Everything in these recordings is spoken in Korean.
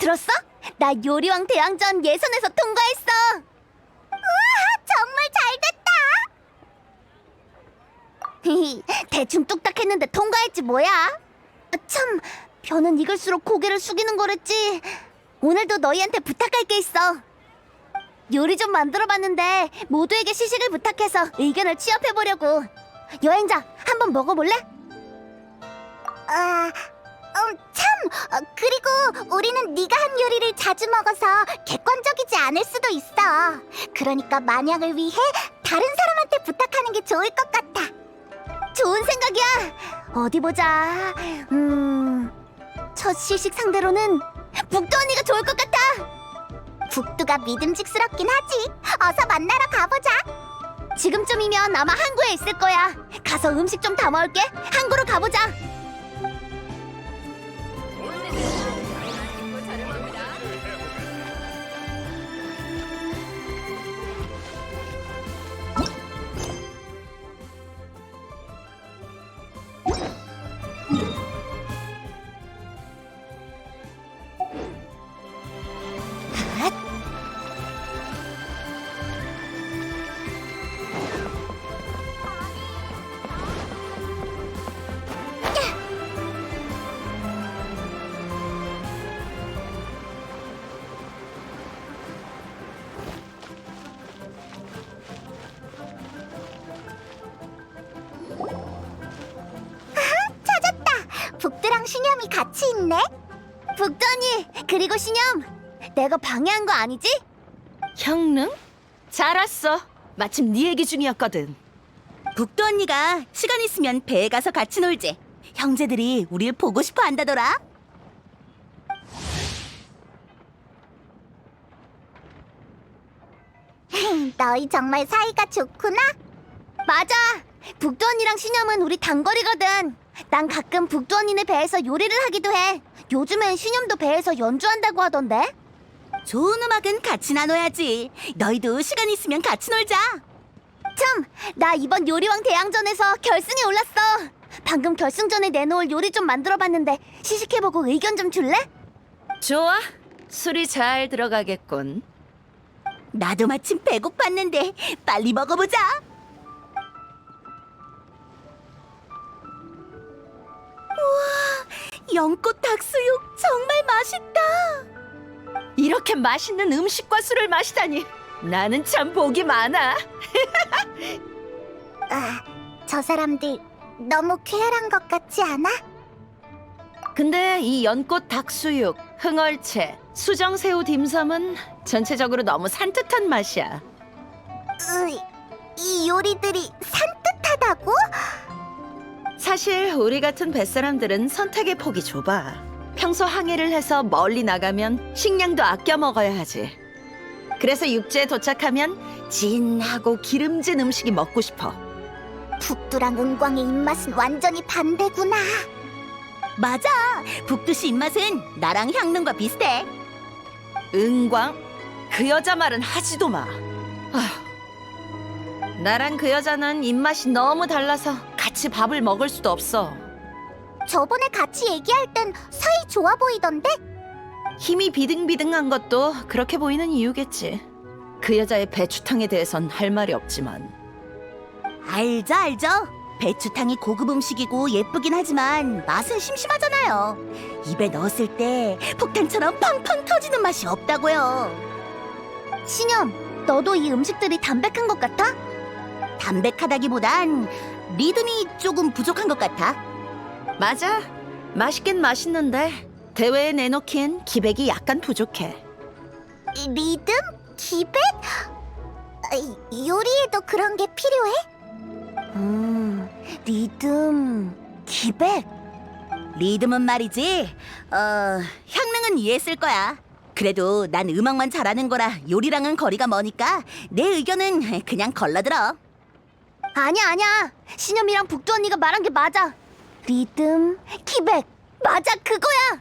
들었어? 나 요리왕 대항전 예선에서 통과했어. 우와, 정말 잘됐다. 대충 뚝딱했는데 통과했지 뭐야. 참, 변은 익을수록 고개를 숙이는 거랬지. 오늘도 너희한테 부탁할 게 있어. 요리 좀 만들어봤는데 모두에게 시식을 부탁해서 의견을 취합해보려고. 여행자, 한번 먹어볼래? 그리고 우리는 네가 한 요리를 자주 먹어서 객관적이지 않을 수도 있어. 그러니까 만약을 위해 다른 사람한테 부탁하는 게 좋을 것 같아. 좋은 생각이야. 어디 보자. 첫 시식 상대로는 북두 언니가 좋을 것 같아. 북두가 믿음직스럽긴 하지. 어서 만나러 가보자. 지금쯤이면 아마 항구에 있을 거야. 가서 음식 좀 담아올게. 항구로 가보자. 북두랑 신념이 같이 있네. 북두 언니, 그리고 신념, 내가 방해한 거 아니지? 형능? 잘 왔어. 마침 네 얘기 중이었거든. 북두 언니가 시간 있으면 배에 가서 같이 놀재. 형제들이 우릴 보고 싶어 한다더라. 너희 정말 사이가 좋구나. 맞아. 북두 언니랑 신념은 우리 단거리거든. 난 가끔 북두 언니네 배에서 요리를 하기도 해. 요즘엔 신념도 배에서 연주한다고 하던데. 좋은 음악은 같이 나눠야지. 너희도 시간 있으면 같이 놀자. 참, 나 이번 요리왕 대항전에서 결승에 올랐어. 방금 결승전에 내놓을 요리 좀 만들어봤는데 시식해보고 의견 좀 줄래? 좋아. 술이 잘 들어가겠군. 나도 마침 배고팠는데 빨리 먹어보자. 우와, 연꽃 닭수육 정말 맛있다. 이렇게 맛있는 음식과 술을 마시다니. 나는 참 복이 많아. 저 사람들 너무 쾌활한 것 같지 않아? 근데 이 연꽃 닭수육, 흥얼채, 수정새우 딤섬은 전체적으로 너무 산뜻한 맛이야. 이 요리들이 산뜻하다고? 사실 우리 같은 뱃사람들은 선택의 폭이 좁아. 평소 항해를 해서 멀리 나가면 식량도 아껴 먹어야 하지. 그래서 육지에 도착하면 진하고 기름진 음식이 먹고 싶어. 북두랑 은광의 입맛은 완전히 반대구나. 맞아. 북두씨 입맛은 나랑 향릉과 비슷해. 은광? 그 여자 말은 하지도 마. 나랑 그 여자는 입맛이 너무 달라서 같이 밥을 먹을 수도 없어. 저번에 같이 얘기할 땐 사이 좋아 보이던데? 힘이 비등비등한 것도 그렇게 보이는 이유겠지. 그 여자의 배추탕에 대해선 할 말이 없지만. 알죠. 배추탕이 고급 음식이고 예쁘긴 하지만 맛은 심심하잖아요. 입에 넣었을 때 폭탄처럼 팡팡 터지는 맛이 없다고요. 신념, 너도 이 음식들이 담백한 것 같아? 담백하다기보단 리듬이 조금 부족한 것 같아. 맞아. 맛있긴 맛있는데 대회에 내놓기엔 기백이 약간 부족해. 리듬? 기백? 요리에도 그런 게 필요해? 리듬, 기백. 리듬은 말이지. 향릉은 이해했을 거야. 그래도 난 음악만 잘하는 거라 요리랑은 거리가 머니까 내 의견은 그냥 걸러들어. 아니야. 신념이랑 북두 언니가 말한 게 맞아. 리듬, 기백. 맞아, 그거야.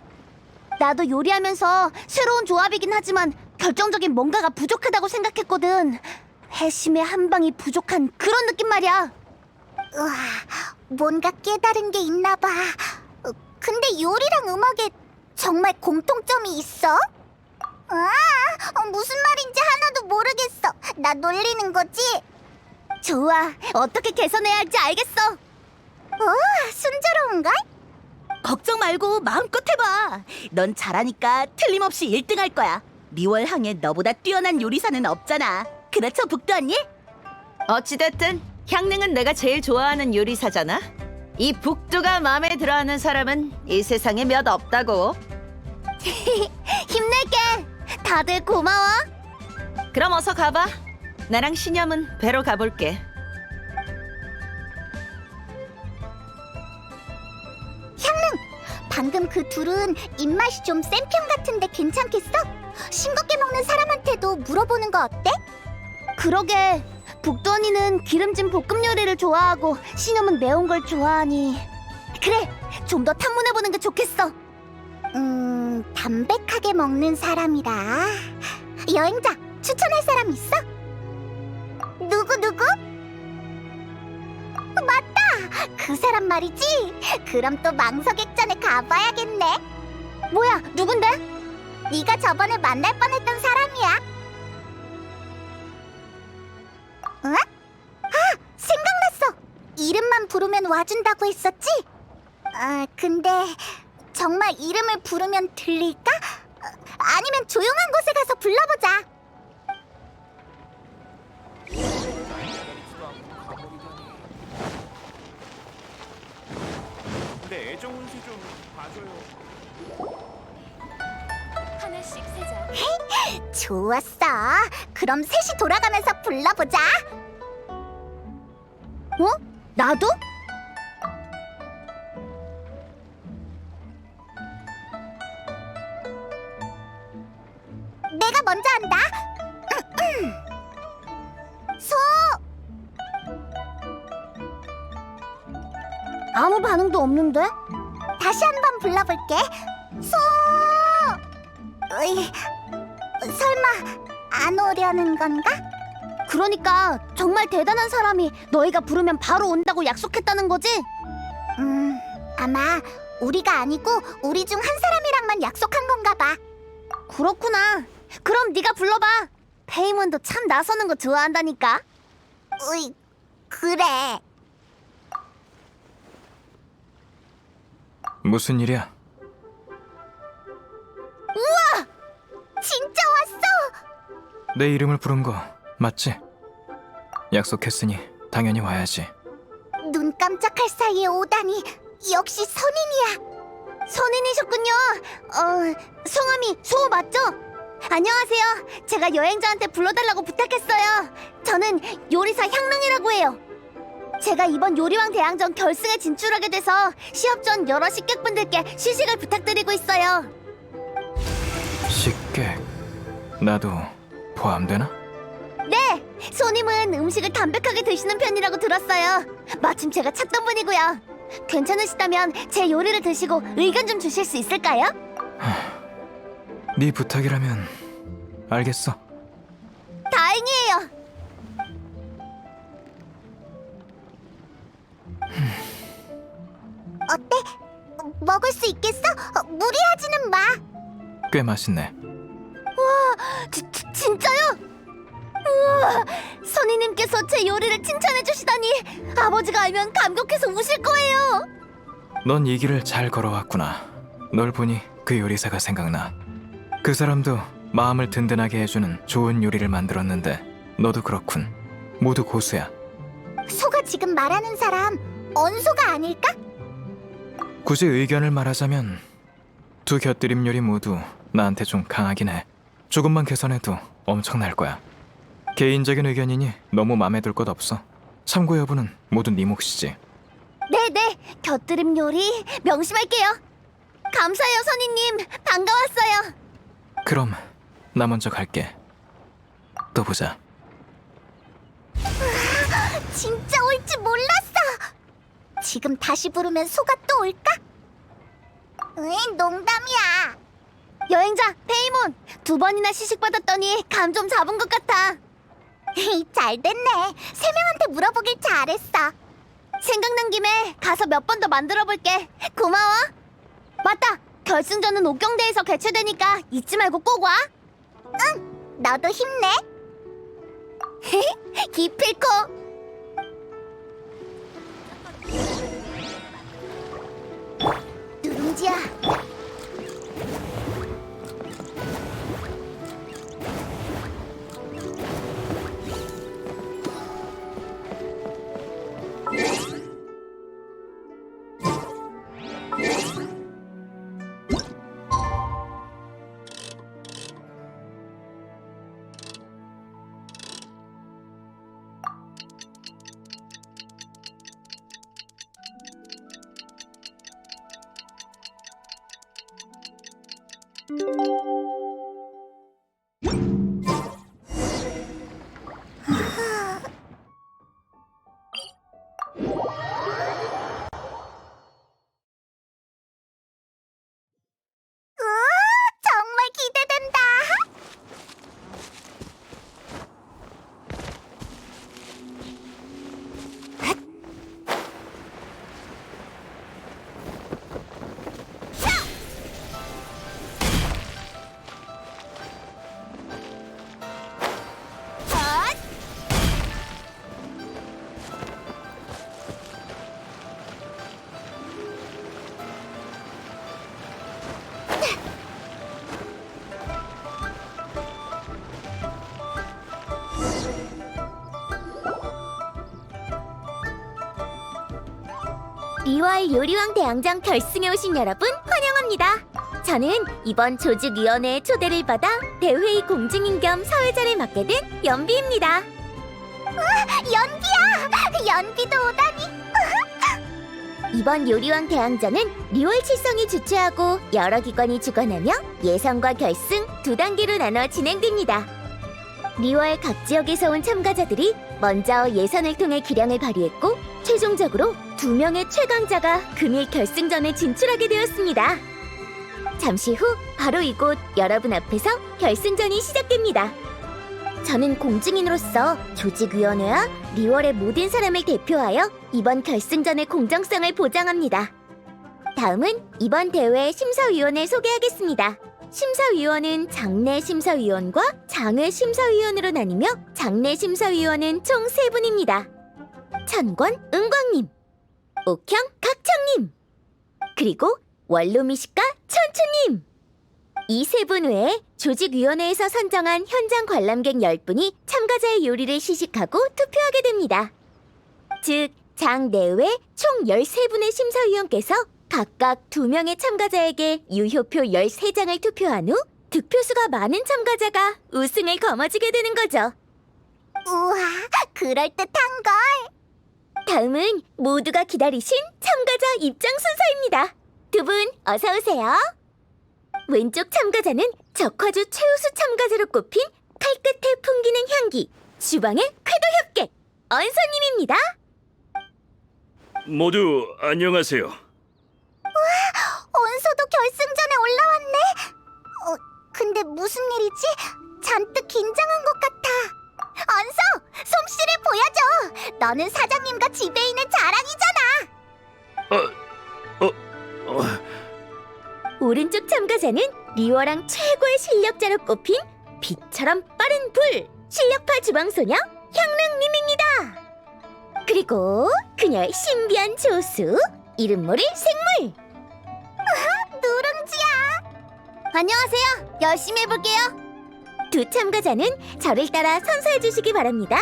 나도 요리하면서 새로운 조합이긴 하지만 결정적인 뭔가가 부족하다고 생각했거든. 해심의 한 방이 부족한 그런 느낌 말이야. 우와, 뭔가 깨달은 게 있나 봐. 근데 요리랑 음악에 정말 공통점이 있어? 무슨 말인지 하나도 모르겠어. 나 놀리는 거지? 좋아. 어떻게 개선해야 할지 알겠어. 순조로운걸? 걱정 말고 마음껏 해봐. 넌 잘하니까 틀림없이 1등 할 거야. 리월항에 너보다 뛰어난 요리사는 없잖아. 그렇죠, 북두 언니? 어찌됐든 향릉은 내가 제일 좋아하는 요리사잖아. 이 북두가 마음에 들어하는 사람은 이 세상에 몇 없다고. 힘낼게. 다들 고마워. 그럼 어서 가봐. 나랑 신념은 배로 가볼게. 방금 그 둘은 입맛이 좀 센 편 같은데 괜찮겠어? 싱겁게 먹는 사람한테도 물어보는 거 어때? 그러게. 북두 언니는 기름진 볶음 요리를 좋아하고 신념은 매운 걸 좋아하니. 그래. 좀 더 탐문해보는 게 좋겠어. 담백하게 먹는 사람이라. 여행자, 추천할 사람 있어? 누구? 맞다! 그 사람 말이지? 그럼 또 망석액전에 가봐야겠네. 뭐야, 누군데? 네가 저번에 만날 뻔했던 사람이야. 응? 생각났어! 이름만 부르면 와준다고 했었지? 근데 정말 이름을 부르면 들릴까? 아니면 조용한 곳에 가서 불러보자. 내 애정 운수 좀 봐줘요. 하나씩 세자. 좋았어. 그럼 셋이 돌아가면서 불러보자. 나도? 내가 먼저 한다. 소! 아무 반응도 없는데? 다시 한번 불러볼게. 소! 으이, 설마 안 오려는 건가? 그러니까 정말 대단한 사람이 너희가 부르면 바로 온다고 약속했다는 거지? 아마 우리가 아니고 우리 중 한 사람이랑만 약속한 건가 봐. 그렇구나. 그럼 네가 불러봐. 페이몬도 참 나서는 거 좋아한다니까. 으이, 그래. 무슨 일이야? 진짜 왔어! 내 이름을 부른 거 맞지? 약속했으니 당연히 와야지. 눈 깜짝할 사이에 오다니 역시 선인이야. 선인이셨군요. 성함이 소 맞죠? 안녕하세요. 제가 여행자한테 불러달라고 부탁했어요. 저는 요리사 향릉이라고 해요. 제가 이번 요리왕 대항전 결승에 진출하게 돼서 시합 전 여러 식객분들께 시식을 부탁드리고 있어요. 식객 나도 포함되나? 네, 손님은 음식을 담백하게 드시는 편이라고 들었어요. 마침 제가 찾던 분이고요. 괜찮으시다면 제 요리를 드시고 의견 좀 주실 수 있을까요? 네 부탁이라면 알겠어. 다행이에요. 어때? 먹을 수 있겠어? 무리하지는 마. 꽤 맛있네. 진짜요? 우와, 선희님께서 제 요리를 칭찬해 주시다니 아버지가 알면 감격해서 우실 거예요. 넌 이 길을 잘 걸어왔구나. 널 보니 그 요리사가 생각나. 그 사람도 마음을 든든하게 해주는 좋은 요리를 만들었는데 너도 그렇군. 모두 고수야. 소가 지금 말하는 사람 언소가 아닐까? 굳이 의견을 말하자면 두 곁들임 요리 모두 나한테 좀 강하긴 해. 조금만 개선해도 엄청날 거야. 개인적인 의견이니 너무 마음에 들 것 없어. 참고 여부는 모두 네 몫이지. 네네, 곁들임 요리 명심할게요. 감사해요, 선희님. 반가웠어요. 그럼 나 먼저 갈게. 또 보자. 진짜 올지 몰랐어. 지금 다시 부르면 소가 또 올까? 응, 농담이야. 여행자 페이몬, 2번이나 시식받았더니 감 좀 잡은 것 같아. 잘 됐네. 3명한테 물어보길 잘했어. 생각난 김에 가서 몇 번 더 만들어 볼게. 고마워. 맞다, 결승전은 옥경대에서 개최되니까 잊지 말고 꼭 와. 너도 힘내. 기필코. 누룽지야. 정말 기대된다. 리월 요리왕 대항전 결승에 오신 여러분 환영합니다. 저는 이번 조직위원회의 초대를 받아 대회의 공증인 겸 사회자를 맡게 된 연비입니다. 연비야. 연비도 오다니. 이번 요리왕 대항전은 리월 칠성이 주최하고 여러 기관이 주관하며 예선과 결승 두 단계로 나눠 진행됩니다. 리월 각 지역에서 온 참가자들이 먼저 예선을 통해 기량을 발휘했고 최종적으로 2명의 최강자가 금일 결승전에 진출하게 되었습니다. 잠시 후 바로 이곳 여러분 앞에서 결승전이 시작됩니다. 저는 공증인으로서 조직위원회와 리월의 모든 사람을 대표하여 이번 결승전의 공정성을 보장합니다. 다음은 이번 대회 심사위원을 소개하겠습니다. 심사위원은 장내 심사위원과 장외 심사위원으로 나뉘며 장내 심사위원은 총 3분입니다. 천권 은광님, 옥형 각청님, 그리고 원로미식가 천추님. 이 3분 외에 조직위원회에서 선정한 현장 관람객 10분이 참가자의 요리를 시식하고 투표하게 됩니다. 즉, 장 내외 총 13분의 심사위원께서 각각 2명의 참가자에게 유효표 13장을 투표한 후 득표수가 많은 참가자가 우승을 거머쥐게 되는 거죠. 우와, 그럴듯한걸. 다음은 모두가 기다리신 참가자 입장 순서입니다. 2분 어서 오세요. 왼쪽 참가자는 적화주 최우수 참가자로 꼽힌 칼끝에 풍기는 향기, 주방의 쾌도 협객, 언서님입니다. 모두 안녕하세요. 언소도 결승전에 올라왔네. 근데 무슨 일이지? 잔뜩 긴장한 것 같아. 언소, 솜씨를 보여줘. 너는 사장님과 지배인의 자랑이잖아. 오른쪽 참가자는 리워랑 최고의 실력자로 꼽힌 빛처럼 빠른 불, 실력파 주방소녀 향릉님입니다. 그리고 그녀의 신비한 조수, 이름 모를 생물. 누룽지야. 안녕하세요. 열심히 해볼게요. 두 참가자는 저를 따라 선서해 주시기 바랍니다.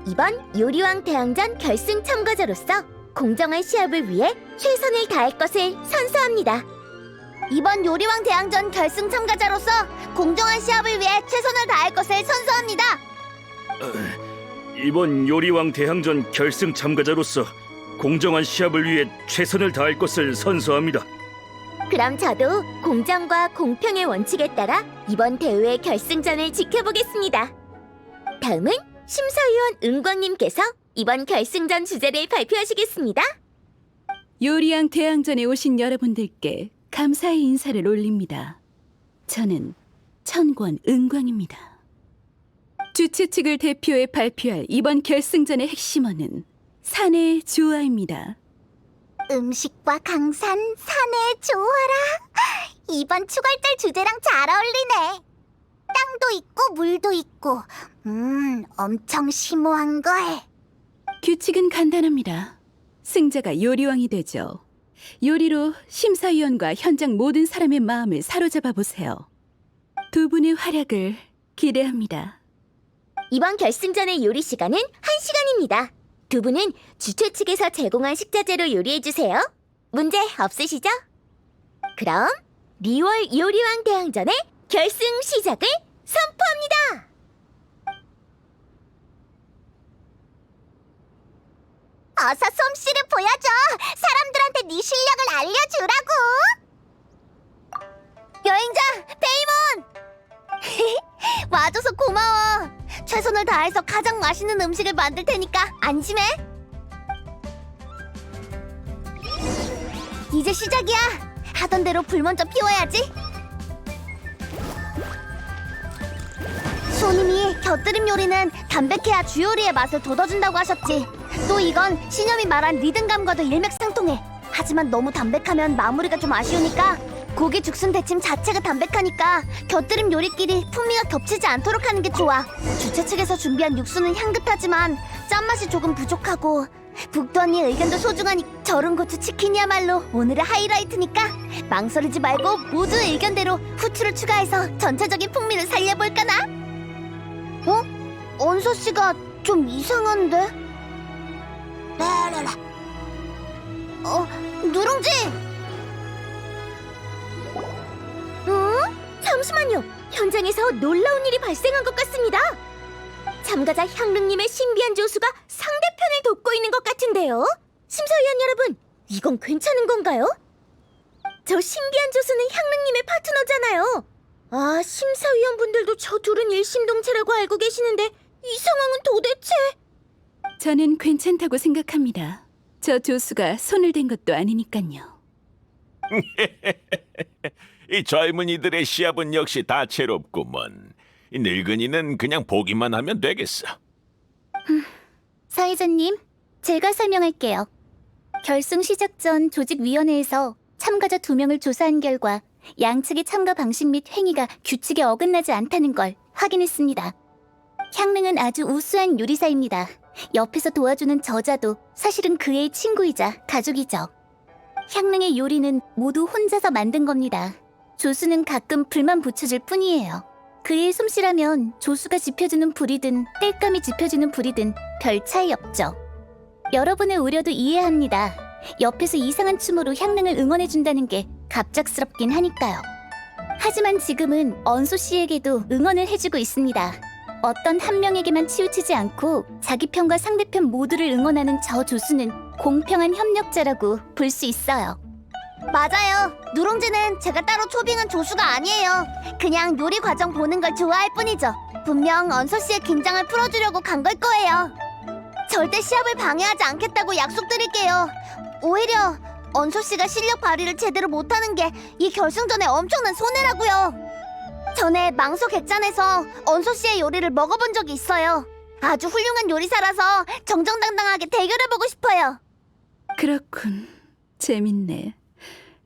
이번 요리왕 대항전 결승 참가자로서 공정한 시합을 위해 최선을 다할 것을 선서합니다. 이번 요리왕 대항전 결승 참가자로서 공정한 시합을 위해 최선을 다할 것을 선서합니다. 이번 요리왕 대항전 결승 참가자로서 공정한 시합을 위해 최선을 다할 것을 선서합니다. 그럼 저도 공정과 공평의 원칙에 따라 이번 대회의 결승전을 지켜보겠습니다. 다음은 심사위원 은광님께서 이번 결승전 주제를 발표하시겠습니다. 요리왕 대항전에 오신 여러분들께 감사의 인사를 올립니다. 저는 천권 은광입니다. 주최 측을 대표해 발표할 이번 결승전의 핵심어는 산의 조화입니다. 음식과 강산, 산의 조화라. 이번 추갈절 주제랑 잘 어울리네. 땅도 있고 물도 있고, 엄청 심오한 걸. 규칙은 간단합니다. 승자가 요리왕이 되죠. 요리로 심사위원과 현장 모든 사람의 마음을 사로잡아 보세요. 두 분의 활약을 기대합니다. 이번 결승전의 요리 시간은 1시간입니다. 두 분은 주최 측에서 제공한 식자재로 요리해주세요. 문제 없으시죠? 그럼 리월 요리왕 대항전의 결승 시작을 선포합니다. 어서 솜씨를 보여줘. 사람들한테 네 실력을 알려주라고. 여행자 페이몬! 와줘서 고마워. 최선을 다해서 가장 맛있는 음식을 만들 테니까 안심해. 이제 시작이야. 하던 대로 불 먼저 피워야지. 손님이 곁들임 요리는 담백해야 주요리의 맛을 돋워준다고 하셨지. 또 이건 신념이 말한 리듬감과도 일맥상통해. 하지만 너무 담백하면 마무리가 좀 아쉬우니까 고기 죽순 데침 자체가 담백하니까 곁들임 요리끼리 풍미가 겹치지 않도록 하는 게 좋아. 주최 측에서 준비한 육수는 향긋하지만 짠맛이 조금 부족하고 북두언니 의견도 소중하니 절음고추 치킨이야말로 오늘의 하이라이트니까 망설이지 말고 모두 의견대로 후추를 추가해서 전체적인 풍미를 살려볼까나? 어? 언서씨가 좀 이상한데? 누룽지! 잠시만요. 현장에서 놀라운 일이 발생한 것 같습니다. 참가자 향릉님의 신비한 조수가 상대편을 돕고 있는 것 같은데요. 심사위원 여러분, 이건 괜찮은 건가요? 저 신비한 조수는 향릉님의 파트너잖아요. 아, 심사위원분들도 저 둘은 일심동체라고 알고 계시는데 이 상황은 도대체... 저는 괜찮다고 생각합니다. 저 조수가 손을 댄 것도 아니니까요. 이 젊은이들의 시합은 역시 다채롭구먼. 이 늙은이는 그냥 보기만 하면 되겠어. 사회자님, 제가 설명할게요. 결승 시작 전 조직위원회에서 참가자 2명을 조사한 결과 양측의 참가 방식 및 행위가 규칙에 어긋나지 않다는 걸 확인했습니다. 향릉은 아주 우수한 요리사입니다. 옆에서 도와주는 저자도 사실은 그의 친구이자 가족이죠. 향릉의 요리는 모두 혼자서 만든 겁니다. 조수는 가끔 불만 붙여줄 뿐이에요. 그의 솜씨라면 조수가 지펴주는 불이든 땔감이 지펴주는 불이든 별 차이 없죠. 여러분의 우려도 이해합니다. 옆에서 이상한 춤으로 향릉을 응원해준다는 게 갑작스럽긴 하니까요. 하지만 지금은 언소 씨에게도 응원을 해주고 있습니다. 어떤 한 명에게만 치우치지 않고 자기 편과 상대편 모두를 응원하는 저 조수는 공평한 협력자라고 볼 수 있어요. 맞아요. 누룽지는 제가 따로 초빙한 조수가 아니에요. 그냥 요리 과정 보는 걸 좋아할 뿐이죠. 분명 언서 씨의 긴장을 풀어주려고 간 걸 거예요. 절대 시합을 방해하지 않겠다고 약속드릴게요. 오히려 언서 씨가 실력 발휘를 제대로 못하는 게 이 결승전에 엄청난 손해라고요. 전에 망소 객잔에서 언서 씨의 요리를 먹어본 적이 있어요. 아주 훌륭한 요리사라서 정정당당하게 대결해보고 싶어요. 그렇군. 재밌네.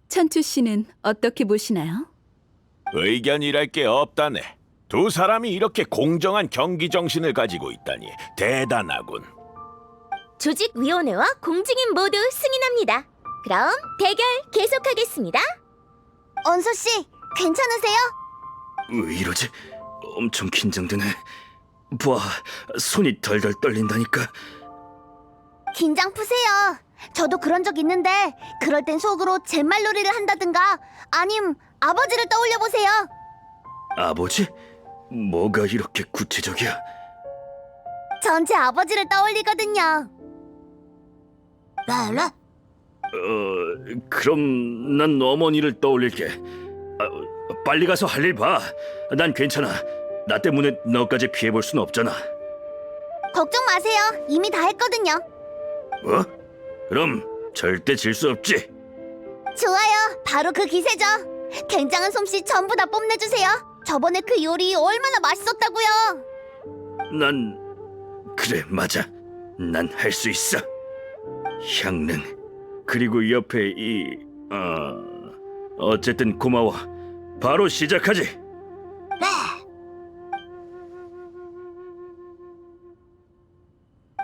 천추 씨는 어떻게 보시나요? 의견이랄 게 없다네. 두 사람이 이렇게 공정한 경기 정신을 가지고 있다니 대단하군. 조직위원회와 공증인 모두 승인합니다. 그럼 대결 계속하겠습니다. 언서 씨, 괜찮으세요? 왜 이러지? 엄청 긴장되네. 봐, 손이 덜덜 떨린다니까. 긴장 푸세요. 저도 그런 적 있는데 그럴 땐 속으로 잿말놀이를 한다든가 아님 아버지를 떠올려 보세요. 아버지? 뭐가 이렇게 구체적이야? 전 제 아버지를 떠올리거든요. 라라? 그럼 난 어머니를 떠올릴게. 빨리 가서 할 일 봐. 난 괜찮아. 나 때문에 너까지 피해볼 순 없잖아. 걱정 마세요. 이미 다 했거든요. 뭐? 그럼 절대 질 수 없지. 좋아요. 바로 그 기세죠. 굉장한 솜씨 전부 다 뽐내주세요. 저번에 그 요리 얼마나 맛있었다고요. 난 그래 맞아. 난 할 수 있어. 향릉 그리고 옆에 어쨌든 고마워. 바로 시작하지. 네.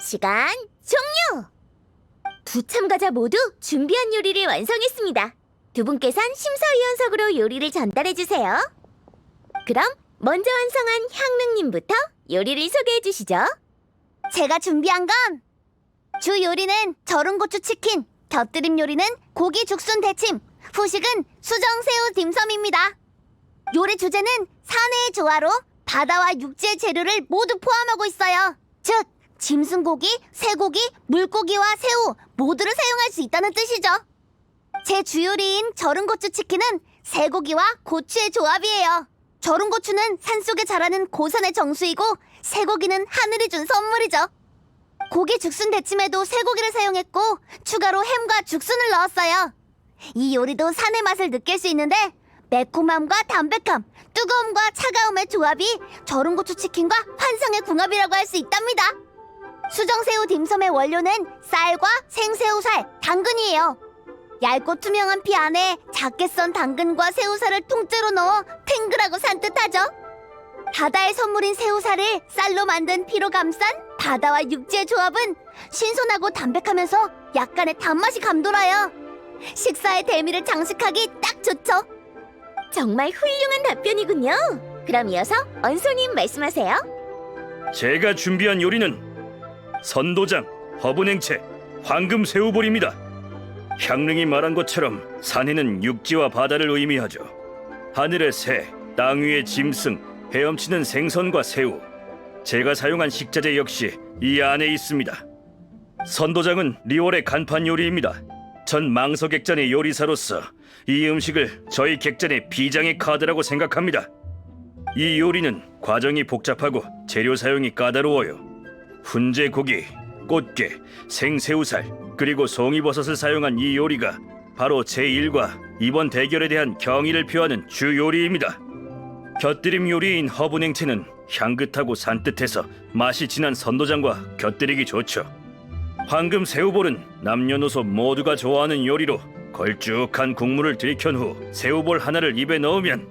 시간 종료! 두 참가자 모두 준비한 요리를 완성했습니다. 두 분께선 심사위원석으로 요리를 전달해주세요. 그럼 먼저 완성한 향릉님부터 요리를 소개해주시죠. 제가 준비한 건 주 요리는 절은고추 치킨, 곁들임 요리는 고기 죽순 데침, 후식은 수정새우 딤섬입니다. 요리 주제는 산해의 조화로 바다와 육지의 재료를 모두 포함하고 있어요. 즉, 짐승고기, 쇠고기, 물고기와 새우 모두를 사용할 수 있다는 뜻이죠. 제 주요리인 절은고추 치킨은 쇠고기와 고추의 조합이에요. 절은고추는 산속에 자라는 고산의 정수이고 쇠고기는 하늘이 준 선물이죠. 고기 죽순 데침에도 쇠고기를 사용했고 추가로 햄과 죽순을 넣었어요. 이 요리도 산의 맛을 느낄 수 있는데 매콤함과 담백함, 뜨거움과 차가움의 조합이 절은고추 치킨과 환상의 궁합이라고 할 수 있답니다. 수정새우 딤섬의 원료는 쌀과 생새우살, 당근이에요. 얇고 투명한 피 안에 작게 썬 당근과 새우살을 통째로 넣어 탱글하고 산뜻하죠. 바다의 선물인 새우살을 쌀로 만든 피로 감싼 바다와 육지의 조합은 신선하고 담백하면서 약간의 단맛이 감돌아요. 식사의 대미를 장식하기 딱 좋죠. 정말 훌륭한 답변이군요. 그럼 이어서 언소님 말씀하세요. 제가 준비한 요리는 선도장, 허브냉채, 황금새우볼입니다. 향릉이 말한 것처럼 산해는 육지와 바다를 의미하죠. 하늘의 새, 땅 위의 짐승, 헤엄치는 생선과 새우. 제가 사용한 식자재 역시 이 안에 있습니다. 선도장은 리월의 간판 요리입니다. 전 망서객잔의 요리사로서 이 음식을 저희 객잔의 비장의 카드라고 생각합니다. 이 요리는 과정이 복잡하고 재료 사용이 까다로워요. 훈제 고기, 꽃게, 생새우살, 그리고 송이버섯을 사용한 이 요리가 바로 제 일과 이번 대결에 대한 경의를 표하는 주 요리입니다. 곁들임 요리인 허브냉채는 향긋하고 산뜻해서 맛이 진한 선도장과 곁들이기 좋죠. 황금 새우볼은 남녀노소 모두가 좋아하는 요리로 걸쭉한 국물을 들이켠 후 새우볼 하나를 입에 넣으면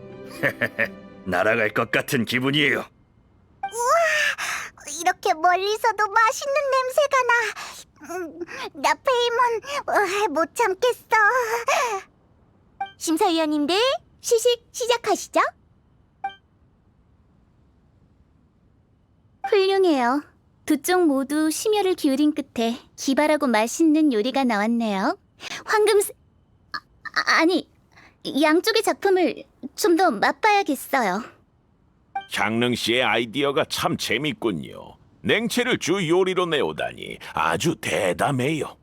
날아갈 것 같은 기분이에요. 이렇게 멀리서도 맛있는 냄새가 나. 나 페이몬 못 참겠어. 심사위원님들 시식 시작하시죠. 훌륭해요. 두 쪽 모두 심혈을 기울인 끝에 기발하고 맛있는 요리가 나왔네요. 아니, 양쪽의 작품을 좀 더 맛봐야겠어요. 향릉 씨의 아이디어가 참 재밌군요. 냉채를 주 요리로 내오다니 아주 대담해요.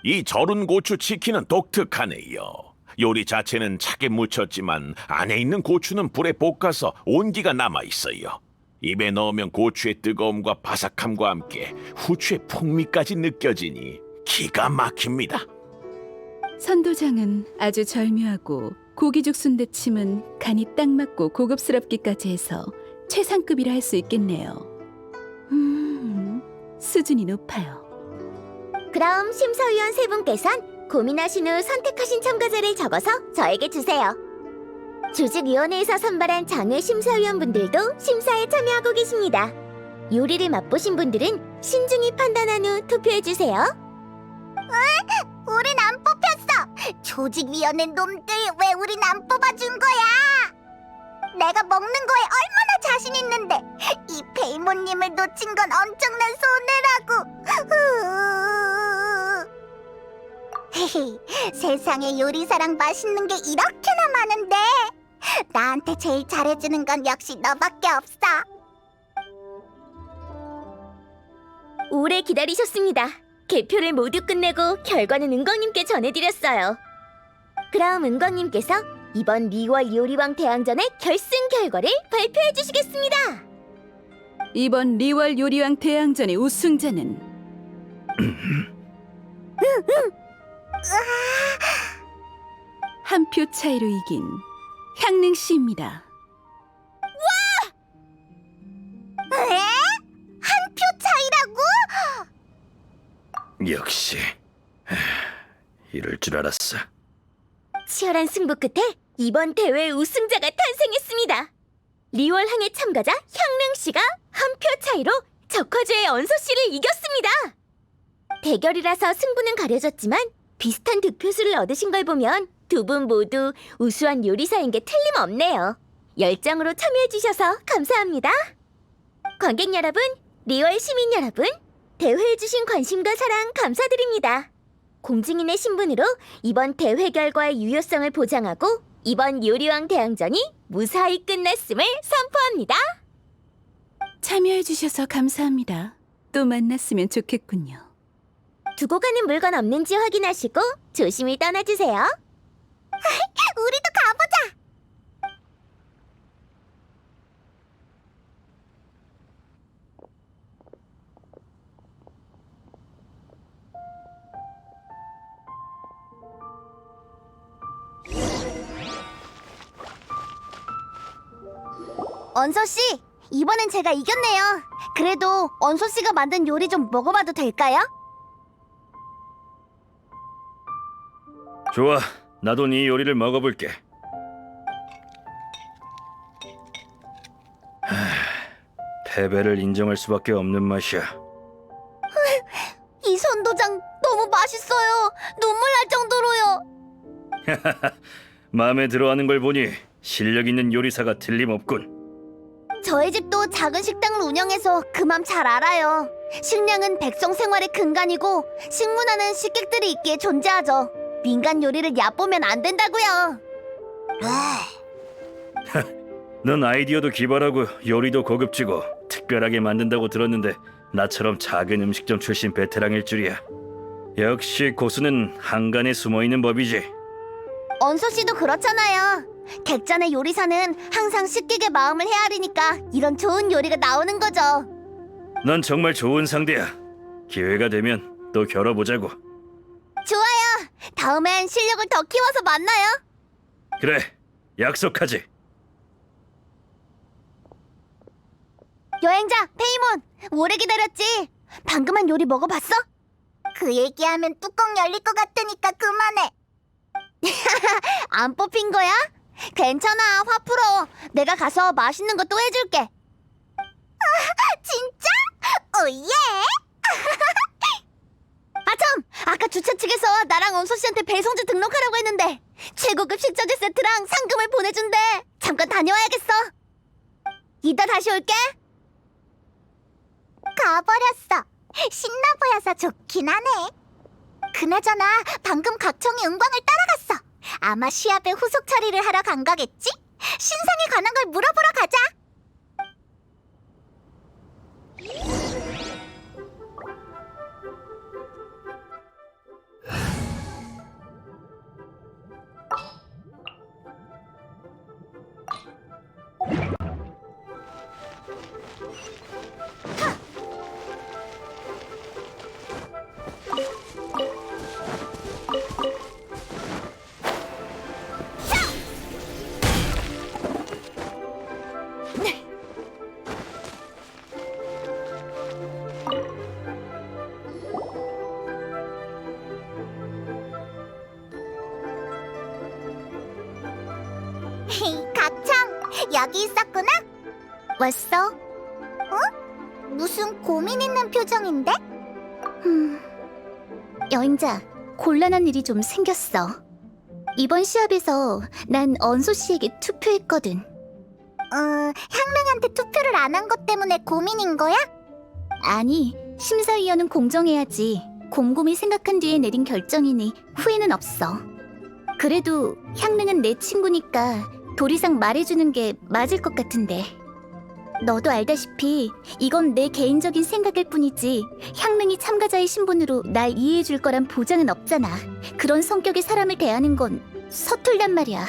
이 절은 고추 치킨은 독특하네요. 요리 자체는 차게 무쳤지만 안에 있는 고추는 불에 볶아서 온기가 남아 있어요. 입에 넣으면 고추의 뜨거움과 바삭함과 함께 후추의 풍미까지 느껴지니 기가 막힙니다. 선도장은 아주 절묘하고 고기 죽순 데침은 간이 딱 맞고 고급스럽기까지 해서 최상급이라 할 수 있겠네요. 수준이 높아요. 그럼 심사위원 세 분께선 고민하신 후 선택하신 참가자를 적어서 저에게 주세요. 조직위원회에서 선발한 장외 심사위원분들도 심사에 참여하고 계십니다. 요리를 맛보신 분들은 신중히 판단한 후 투표해주세요. 우린 안 뽑혔어. 조직위원회 놈들 왜 우린 안 뽑아준 거야? 내가 먹는 거에 얼마나 자신 있는데 이 페이몬님을 놓친 건 엄청난 손해라고. 세상에 요리사랑 맛있는 게 이렇게나 많은데 나한테 제일 잘해주는 건 역시 너밖에 없어. 오래 기다리셨습니다. 개표를 모두 끝내고 결과는 은광님께 전해드렸어요. 그럼 은광님께서 이번 리월 요리왕 대항전의 결승 결과를 발표해 주시겠습니다. 이번 리월 요리왕 대항전의 우승자는 한 표 차이로 이긴 향릉 씨입니다. 에? 한 표 차이라고? 역시 이럴 줄 알았어. 치열한 승부 끝에 이번 대회 우승자가 탄생했습니다. 리월항의 참가자 향릉 씨가 한 표 차이로 적화주의 언소 씨를 이겼습니다. 대결이라서 승부는 가려졌지만 비슷한 득표수를 얻으신 걸 보면 두 분 모두 우수한 요리사인 게 틀림없네요. 열정으로 참여해주셔서 감사합니다. 관객 여러분, 리월 시민 여러분, 대회에 주신 관심과 사랑 감사드립니다. 공증인의 신분으로 이번 대회 결과의 유효성을 보장하고 이번 요리왕 대항전이 무사히 끝났음을 선포합니다. 참여해주셔서 감사합니다. 또 만났으면 좋겠군요. 두고 가는 물건 없는지 확인하시고 조심히 떠나주세요. 우리도 가보자. 언소 씨, 이번엔 제가 이겼네요. 그래도 언소 씨가 만든 요리 좀 먹어봐도 될까요? 좋아, 나도 네 요리를 먹어볼게. 패배를 인정할 수밖에 없는 맛이야. 이 선도장 너무 맛있어요. 눈물 날 정도로요. 마음에 들어하는 걸 보니 실력 있는 요리사가 틀림없군. 저희 집도 작은 식당을 운영해서 그 맘 잘 알아요. 식량은 백성 생활의 근간이고 식문화는 식객들이 있기에 존재하죠. 민간 요리를 얕보면 안 된다고요. 넌 아이디어도 기발하고 요리도 고급지고 특별하게 만든다고 들었는데 나처럼 작은 음식점 출신 베테랑일 줄이야. 역시 고수는 한간에 숨어있는 법이지. 언소 씨도 그렇잖아요. 객잔의 요리사는 항상 식객의 마음을 헤아리니까 이런 좋은 요리가 나오는 거죠. 넌 정말 좋은 상대야. 기회가 되면 또 겨뤄보자고. 좋아요. 다음엔 실력을 더 키워서 만나요. 그래, 약속하지. 여행자 페이몬, 오래 기다렸지? 방금 한 요리 먹어봤어? 그 얘기하면 뚜껑 열릴 것 같으니까 그만해. 안 뽑힌 거야? 괜찮아, 화 풀어. 내가 가서 맛있는 거 또 해줄게. 진짜? 오예! 아참! 아까 주차 측에서 나랑 언소 씨한테 배송주 등록하라고 했는데 최고급 식자재 세트랑 상금을 보내준대. 잠깐 다녀와야겠어. 이따 다시 올게. 가버렸어. 신나 보여서 좋긴 하네. 그나저나 방금 각청이 은광을 따라갔어. 아마 시합의 후속 처리를 하러 간 거겠지? 신상에 관한 걸 물어보러 가자. 각청, 여기 있었구나? 왔어? 어? 무슨 고민 있는 표정인데? 여행자, 곤란한 일이 좀 생겼어. 이번 시합에서 난 언소 씨에게 투표했거든. 향릉한테 투표를 안 한 것 때문에 고민인 거야? 아니, 심사위원은 공정해야지. 곰곰이 생각한 뒤에 내린 결정이니 후회는 없어. 그래도 향릉은 내 친구니까 도리상 말해주는 게 맞을 것 같은데. 너도 알다시피 이건 내 개인적인 생각일 뿐이지 향릉이 참가자의 신분으로 날 이해해줄 거란 보장은 없잖아. 그런 성격의 사람을 대하는 건 서툴단 말이야.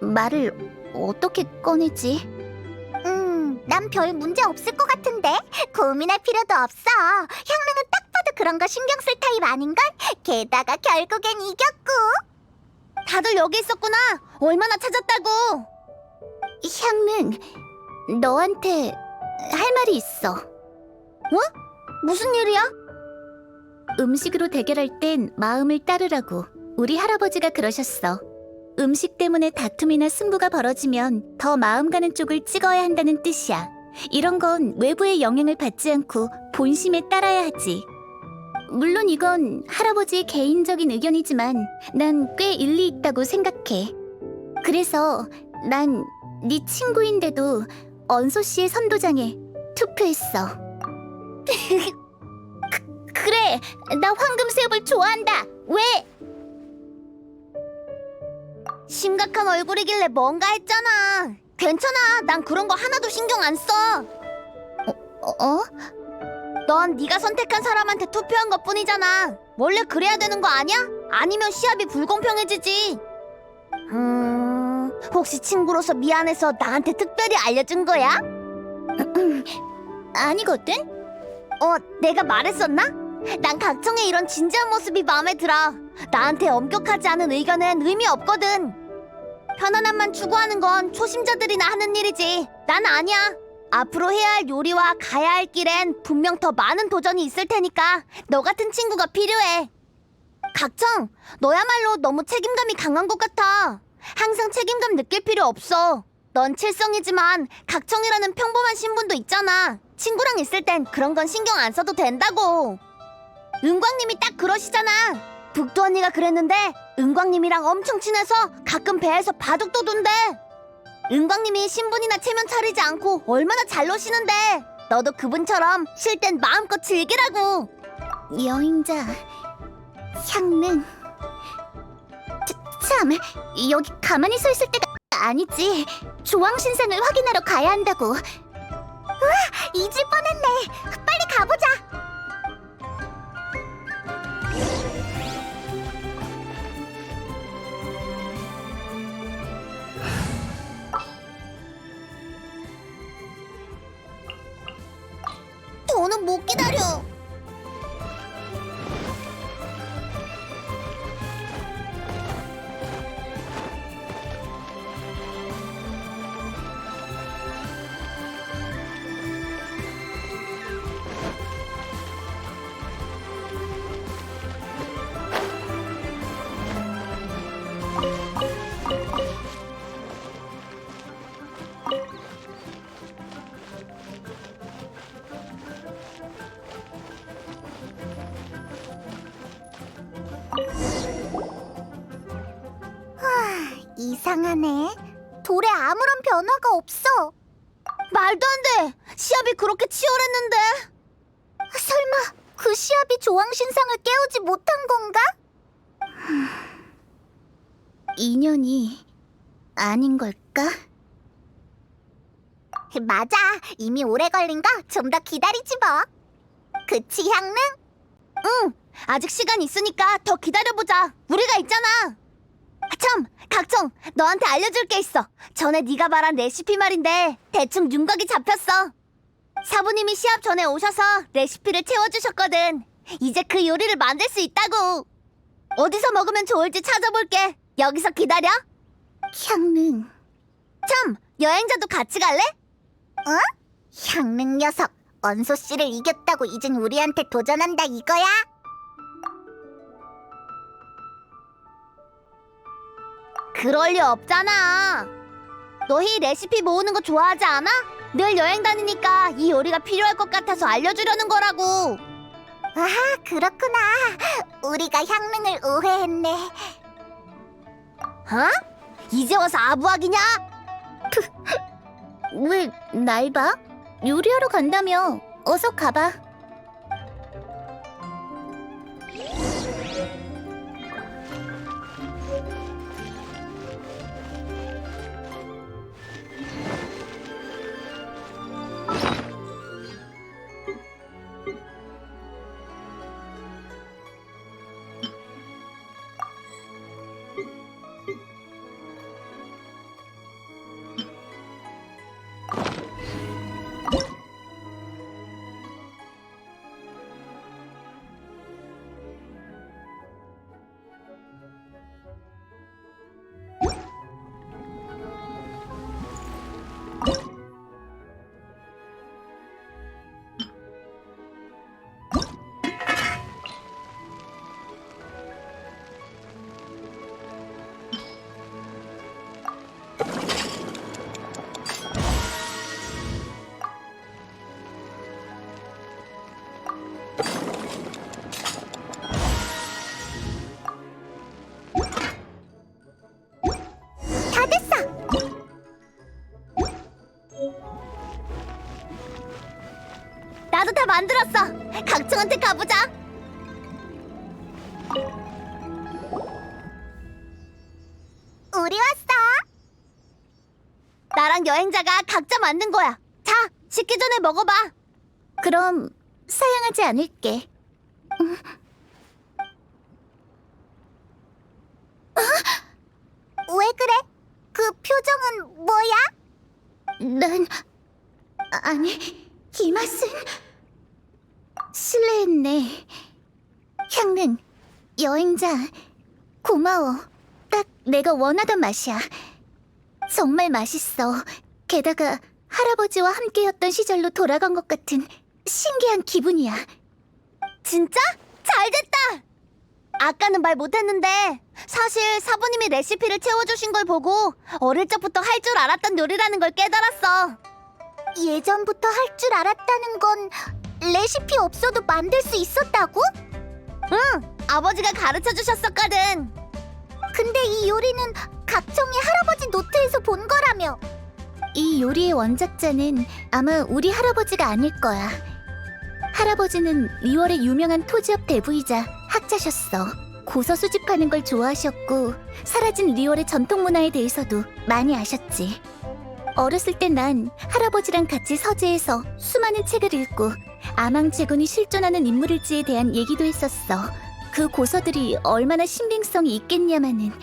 말을 어떻게 꺼내지? 난 별 문제 없을 것 같은데 고민할 필요도 없어. 향릉은 딱 봐도 그런 거 신경 쓸 타입 아닌걸? 게다가 결국엔 이겼고. 다들 여기 있었구나. 얼마나 찾았다고. 향릉, 너한테 할 말이 있어. 무슨 일이야? 음식으로 대결할 땐 마음을 따르라고. 우리 할아버지가 그러셨어. 음식 때문에 다툼이나 승부가 벌어지면 더 마음 가는 쪽을 찍어야 한다는 뜻이야. 이런 건 외부의 영향을 받지 않고 본심에 따라야 하지. 물론 이건 할아버지의 개인적인 의견이지만 난 꽤 일리 있다고 생각해. 그래서 난 네 친구인데도 언소 씨의 선도장에 투표했어. 그래, 나 황금새우를 좋아한다. 왜? 심각한 얼굴이길래 뭔가 했잖아. 괜찮아. 난 그런 거 하나도 신경 안 써. 어? 넌 네가 선택한 사람한테 투표한 것뿐이잖아. 원래 그래야 되는 거 아니야? 아니면 시합이 불공평해지지. 혹시 친구로서 미안해서 나한테 특별히 알려준 거야? 아니거든? 내가 말했었나? 난 각청의 이런 진지한 모습이 마음에 들어. 나한테 엄격하지 않은 의견은 의미 없거든. 편안함만 추구하는 건 초심자들이나 하는 일이지. 난 아니야. 앞으로 해야 할 요리와 가야 할 길엔 분명 더 많은 도전이 있을 테니까 너 같은 친구가 필요해. 각청, 너야말로 너무 책임감이 강한 것 같아. 항상 책임감 느낄 필요 없어. 넌 칠성이지만 각청이라는 평범한 신분도 있잖아. 친구랑 있을 땐 그런 건 신경 안 써도 된다고. 은광님이 딱 그러시잖아. 북두 언니가 그랬는데 은광님이랑 엄청 친해서 가끔 배에서 바둑도 돈대. 은광님이 신분이나 체면 차리지 않고 얼마나 잘 노시는데 너도 그분처럼 쉴 땐 마음껏 즐기라고. 여행자 향릉. 참, 여기 가만히 서 있을 때가 아니지. 조왕신상을 확인하러 가야 한다고. 우와, 잊을 뻔했네. 빨리 가보자. 더는 못 기다려. 이상하네. 돌에 아무런 변화가 없어. 말도 안 돼. 시합이 그렇게 치열했는데. 설마 그 시합이 조왕신상을 깨우지 못한 건가? 인연이 아닌 걸까? 맞아. 이미 오래 걸린 거 좀 더 기다리지 뭐. 그치, 향릉? 응. 아직 시간 있으니까 더 기다려보자. 우리가 있잖아. 참, 각청, 너한테 알려줄 게 있어. 전에 네가 말한 레시피 말인데 대충 윤곽이 잡혔어. 사부님이 시합 전에 오셔서 레시피를 채워주셨거든. 이제 그 요리를 만들 수 있다고. 어디서 먹으면 좋을지 찾아볼게. 여기서 기다려. 향릉. 참, 여행자도 같이 갈래? 향릉 녀석. 언소 씨를 이겼다고 이젠 우리한테 도전한다 이거야? 그럴 리 없잖아. 너희 레시피 모으는 거 좋아하지 않아? 늘 여행 다니니까 이 요리가 필요할 것 같아서 알려주려는 거라고. 아, 그렇구나. 우리가 향릉을 오해했네. 이제 와서 아부하기냐? 왜 날 봐? 요리하러 간다며. 어서 가봐. 나도 다 만들었어. 각청한테 가보자. 우리 왔어. 나랑 여행자가 각자 만든 거야. 자, 식기 전에 먹어봐. 그럼 사양하지 않을게. 왜 그래? 그 표정은 뭐야? 아니, 이 맛은... 실례했네. 향릉, 여행자, 고마워. 딱 내가 원하던 맛이야. 정말 맛있어. 게다가 할아버지와 함께였던 시절로 돌아간 것 같은 신기한 기분이야. 진짜? 잘됐다! 아까는 말 못했는데 사실 사부님이 레시피를 채워주신 걸 보고 어릴 적부터 할 줄 알았던 요리라는 걸 깨달았어. 예전부터 할 줄 알았다는 건 레시피 없어도 만들 수 있었다고? 응, 아버지가 가르쳐주셨었거든. 근데 이 요리는 각청의 할아버지 노트에서 본 거라며. 이 요리의 원작자는 아마 우리 할아버지가 아닐 거야. 할아버지는 리월의 유명한 토지업 대부이자 학자셨어. 고서 수집하는 걸 좋아하셨고 사라진 리월의 전통 문화에 대해서도 많이 아셨지. 어렸을 때 난 할아버지랑 같이 서재에서 수많은 책을 읽고 아망제군이 실존하는 인물일지에 대한 얘기도 했었어. 그 고서들이 얼마나 신빙성이 있겠냐마는.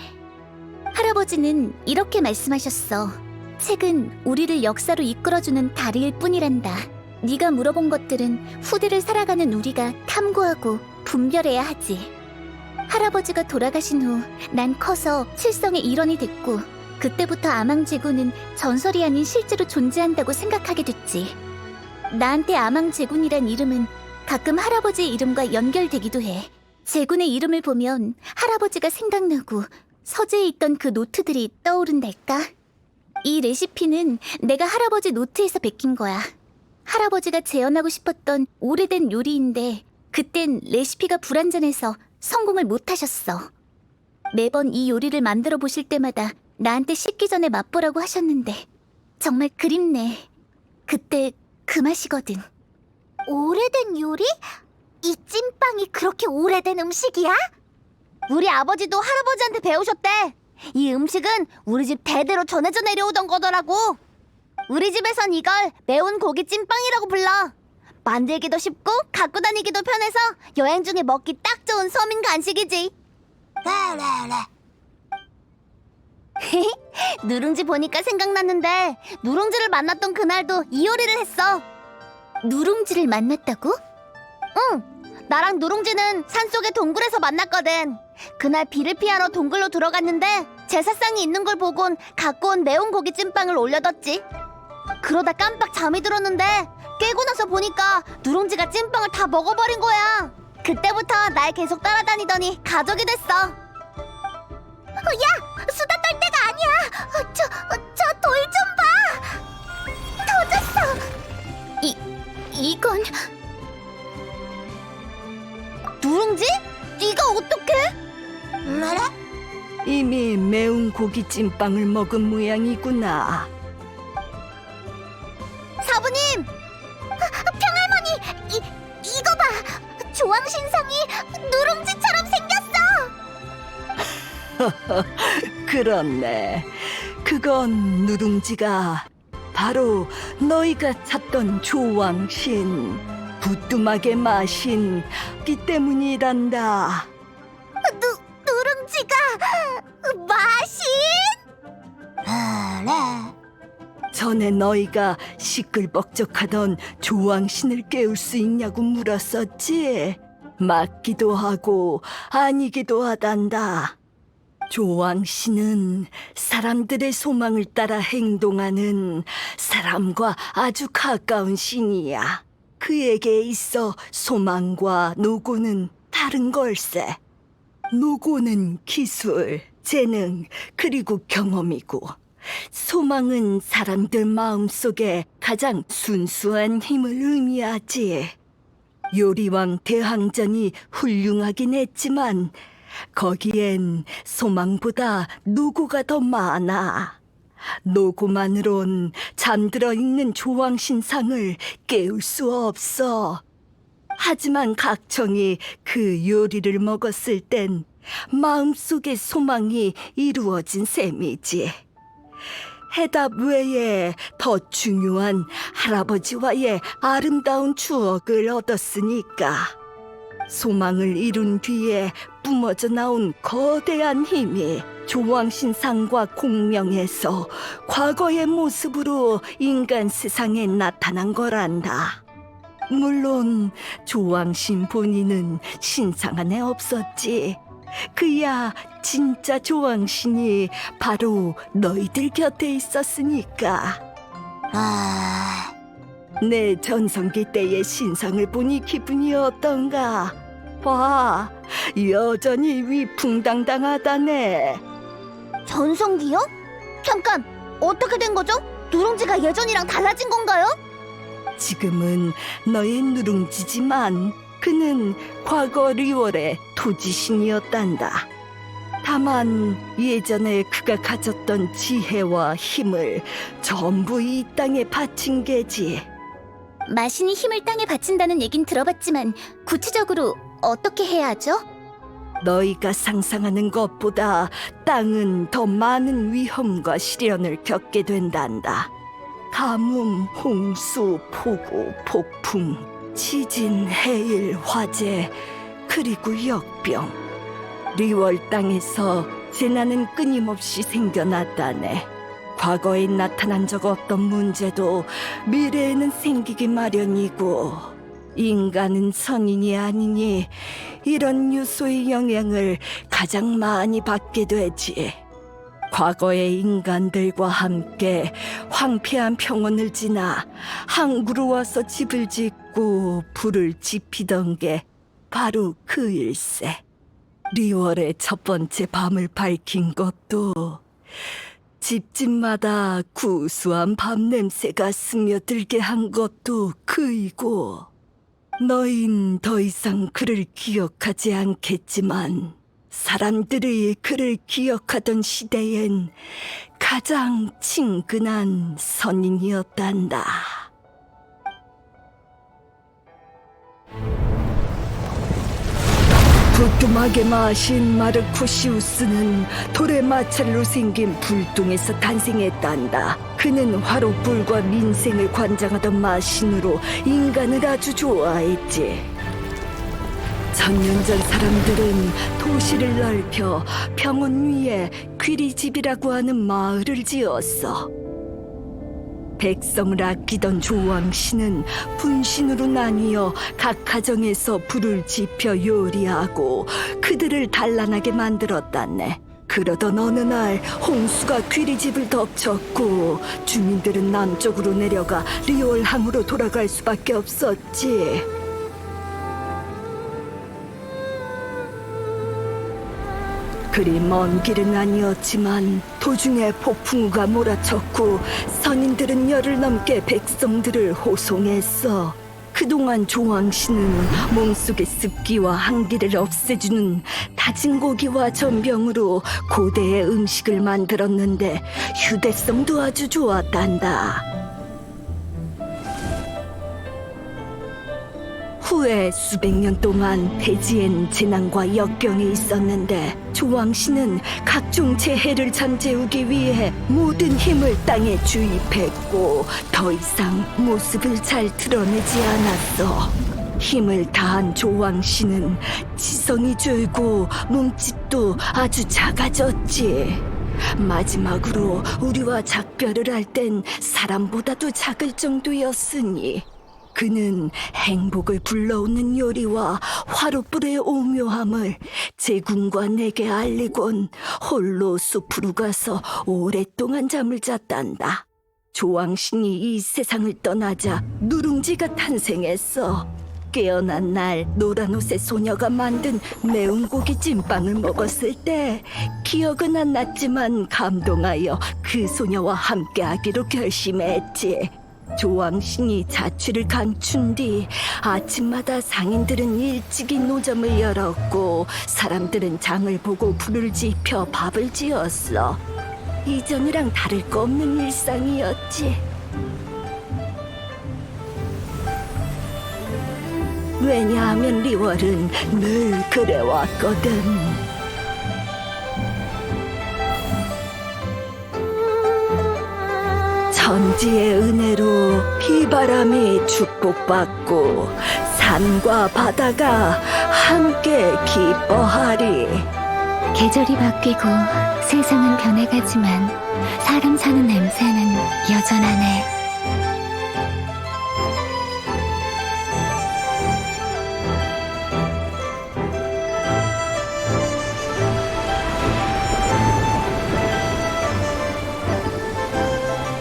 할아버지는 이렇게 말씀하셨어. 책은 우리를 역사로 이끌어주는 다리일 뿐이란다. 네가 물어본 것들은 후대를 살아가는 우리가 탐구하고 분별해야 하지. 할아버지가 돌아가신 후 난 커서 칠성의 일원이 됐고 그때부터 아망제군은 전설이 아닌 실제로 존재한다고 생각하게 됐지. 나한테 아망제군이란 이름은 가끔 할아버지의 이름과 연결되기도 해. 제군의 이름을 보면 할아버지가 생각나고 서재에 있던 그 노트들이 떠오른달까? 이 레시피는 내가 할아버지 노트에서 베낀 거야. 할아버지가 재현하고 싶었던 오래된 요리인데 그땐 레시피가 불완전해서 성공을 못하셨어. 매번 이 요리를 만들어 보실 때마다 나한테 식기 전에 맛보라고 하셨는데 정말 그립네. 그때 그 맛이거든. 오래된 요리? 이 찐빵이 그렇게 오래된 음식이야? 우리 아버지도 할아버지한테 배우셨대. 이 음식은 우리 집 대대로 전해져 내려오던 거더라고. 우리 집에선 이걸 매운 고기 찐빵이라고 불러. 만들기도 쉽고 갖고 다니기도 편해서 여행 중에 먹기 딱 좋은 서민 간식이지. 누룽지 보니까 생각났는데 누룽지를 만났던 그날도 이 요리를 했어. 누룽지를 만났다고? 응, 나랑 누룽지는 산속의 동굴에서 만났거든. 그날 비를 피하러 동굴로 들어갔는데 제사상이 있는 걸 보곤 갖고 온 매운 고기 찐빵을 올려뒀지. 그러다 깜빡 잠이 들었는데 깨고 나서 보니까 누룽지가 찐빵을 다 먹어버린 거야. 그때부터 날 계속 따라다니더니 가족이 됐어. 야! 수다 떨 때가 아니야! 저 돌 좀 봐! 터졌어! 이건... 누룽지? 네가 어떡해? 이미 매운 고기 찐빵을 먹은 모양이구나. 사부님! 평할머니! 이거 봐! 조왕신상이 누룽지처럼 생겼어! 그렇네. 그건 누룽지가 바로 너희가 찾던 조왕신, 부뚜막의 마신 기 때문이란다. 누룽지가... 마신? 전에 너희가 시끌벅적하던 조왕신을 깨울 수 있냐고 물었었지. 맞기도 하고 아니기도 하단다. 조왕신은 사람들의 소망을 따라 행동하는 사람과 아주 가까운 신이야. 그에게 있어 소망과 노고는 다른 걸세. 노고는 기술, 재능, 그리고 경험이고 소망은 사람들 마음속에 가장 순수한 힘을 의미하지. 요리왕 대항전이 훌륭하긴 했지만 거기엔 소망보다 노고가 더 많아. 노고만으론 잠들어 있는 조왕신상을 깨울 수 없어. 하지만 각청이 그 요리를 먹었을 땐 마음속의 소망이 이루어진 셈이지. 해답 외에 더 중요한 할아버지와의 아름다운 추억을 얻었으니까. 소망을 이룬 뒤에 뿜어져 나온 거대한 힘이 조왕신상과 공명에서 과거의 모습으로 인간 세상에 나타난 거란다. 물론 조왕신 본인은 신상 안에 없었지. 그야 진짜 조왕신이 바로 너희들 곁에 있었으니까. 내 전성기 때의 신상을 보니 기분이 어떤가? 봐, 여전히 위풍당당하다네. 전성기요? 잠깐, 어떻게 된 거죠? 누룽지가 예전이랑 달라진 건가요? 지금은 너의 누룽지지만 그는 과거 리월의 토지신이었단다. 다만 예전에 그가 가졌던 지혜와 힘을 전부 이 땅에 바친 게지. 마신이 힘을 땅에 바친다는 얘긴 들어봤지만 구체적으로 어떻게 해야 하죠? 너희가 상상하는 것보다 땅은 더 많은 위험과 시련을 겪게 된단다. 가뭄, 홍수, 폭우, 폭풍, 지진, 해일, 화재, 그리고 역병. 리월 땅에서 재난은 끊임없이 생겨났다네. 과거에 나타난 적 없던 문제도 미래에는 생기기 마련이고, 인간은 성인이 아니니 이런 요소의 영향을 가장 많이 받게 되지. 과거의 인간들과 함께 황폐한 평원을 지나 항구로 와서 집을 짓고 불을 지피던 게 바로 그 일세. 리월의 첫 번째 밤을 밝힌 것도, 집집마다 구수한 밤 냄새가 스며들게 한 것도 그이고, 너흰 더 이상 그를 기억하지 않겠지만 사람들이 그를 기억하던 시대엔 가장 친근한 선인이었단다. 부뚜막에 마신 마르코시우스는 돌의 마찰로 생긴 불똥에서 탄생했단다. 그는 화로불과 민생을 관장하던 마신으로 인간을 아주 좋아했지. 천년 전 사람들은 도시를 넓혀 평원 위에 귀리집이라고 하는 마을을 지었어. 백성을 아끼던 조왕씨는 분신으로 나뉘어 각 가정에서 불을 지펴 요리하고 그들을 단란하게 만들었다네. 그러던 어느 날 홍수가 귀리집을 덮쳤고 주민들은 남쪽으로 내려가 리올항으로 돌아갈 수밖에 없었지. 그리 먼 길은 아니었지만 도중에 폭풍우가 몰아쳤고 선인들은 열흘 넘게 백성들을 호송했어. 그동안 조왕씨는 몸속의 습기와 한기를 없애주는 다진 고기와 전병으로 고대의 음식을 만들었는데 휴대성도 아주 좋았단다. 후에 수백 년 동안 대지엔 재난과 역병이 있었는데 조왕씨는 각종 재해를 잠재우기 위해 모든 힘을 땅에 주입했고 더 이상 모습을 잘 드러내지 않았어. 힘을 다한 조왕씨는 지성이 줄고 몸집도 아주 작아졌지. 마지막으로 우리와 작별을 할 땐 사람보다도 작을 정도였으니 그는 행복을 불러오는 요리와 화로불의 오묘함을 제군과 내게 알리곤 홀로 숲으로 가서 오랫동안 잠을 잤단다. 조왕신이 이 세상을 떠나자 누룽지가 탄생했어. 깨어난 날 노란 옷의 소녀가 만든 매운 고기 찐빵을 먹었을 때 기억은 안 났지만 감동하여 그 소녀와 함께하기로 결심했지. 조왕신이 자취를 감춘 뒤 아침마다 상인들은 일찍이 노점을 열었고 사람들은 장을 보고 불을 지펴 밥을 지었어. 이전이랑 다를 거 없는 일상이었지. 왜냐하면 리월은 늘 그래왔거든. 천지의 은혜로 비바람이 축복받고 산과 바다가 함께 기뻐하리. 계절이 바뀌고 세상은 변해가지만 사람 사는 냄새는 여전하네.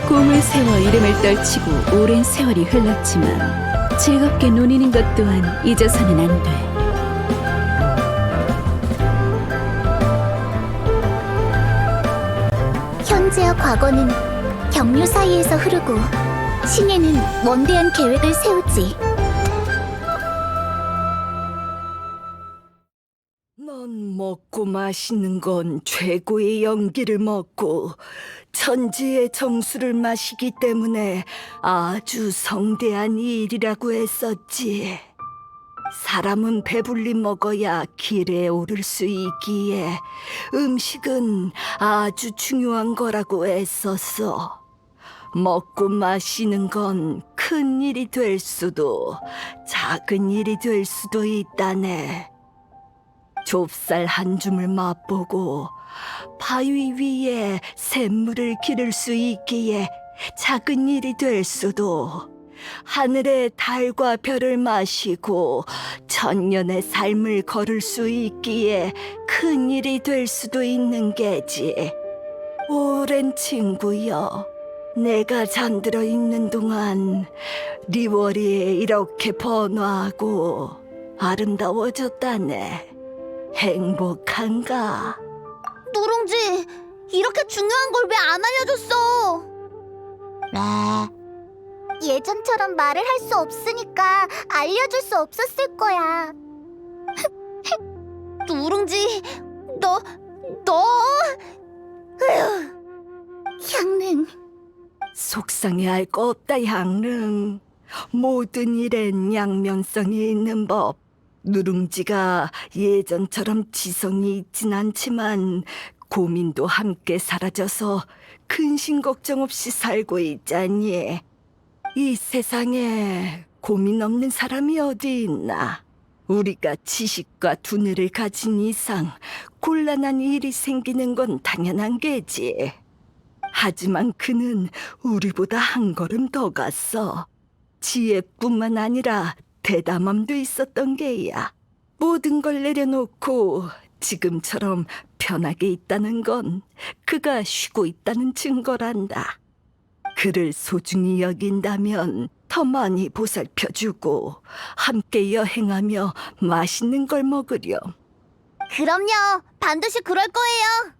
꿈을 세워 이름을 떨치고 오랜 세월이 흘렀지만 즐겁게 논의는 것 또한 잊어서는 안 돼. 현재와 과거는 경류 사이에서 흐르고 신예는 원대한 계획을 세우지. 넌 먹고 마시는 건 최고의 연기를 먹고 천지의 정수를 마시기 때문에 아주 성대한 일이라고 했었지. 사람은 배불리 먹어야 길에 오를 수 있기에 음식은 아주 중요한 거라고 했었어. 먹고 마시는 건 큰 일이 될 수도 작은 일이 될 수도 있다네. 좁쌀 한 줌을 맛보고 바위 위에 샘물을 기를 수 있기에 작은 일이 될 수도, 하늘의 달과 별을 마시고 천년의 삶을 걸을 수 있기에 큰 일이 될 수도 있는 게지. 오랜 친구여, 내가 잠들어 있는 동안 리월이 이렇게 번화하고 아름다워졌다네. 행복한가? 누룽지, 이렇게 중요한 걸 왜 안 알려줬어? 예전처럼 말을 할 수 없으니까 알려줄 수 없었을 거야. 누룽지, 너... 향릉, 속상해할 거 없다, 향릉. 모든 일엔 양면성이 있는 법. 누룽지가 예전처럼 지성이 있진 않지만 고민도 함께 사라져서 근심 걱정 없이 살고 있잖니. 이 세상에 고민 없는 사람이 어디 있나. 우리가 지식과 두뇌를 가진 이상 곤란한 일이 생기는 건 당연한 게지. 하지만 그는 우리보다 한 걸음 더 갔어. 지혜뿐만 아니라 대담함도 있었던 게야. 모든 걸 내려놓고 지금처럼 편하게 있다는 건 그가 쉬고 있다는 증거란다. 그를 소중히 여긴다면 더 많이 보살펴주고 함께 여행하며 맛있는 걸 먹으렴. 그럼요, 반드시 그럴 거예요.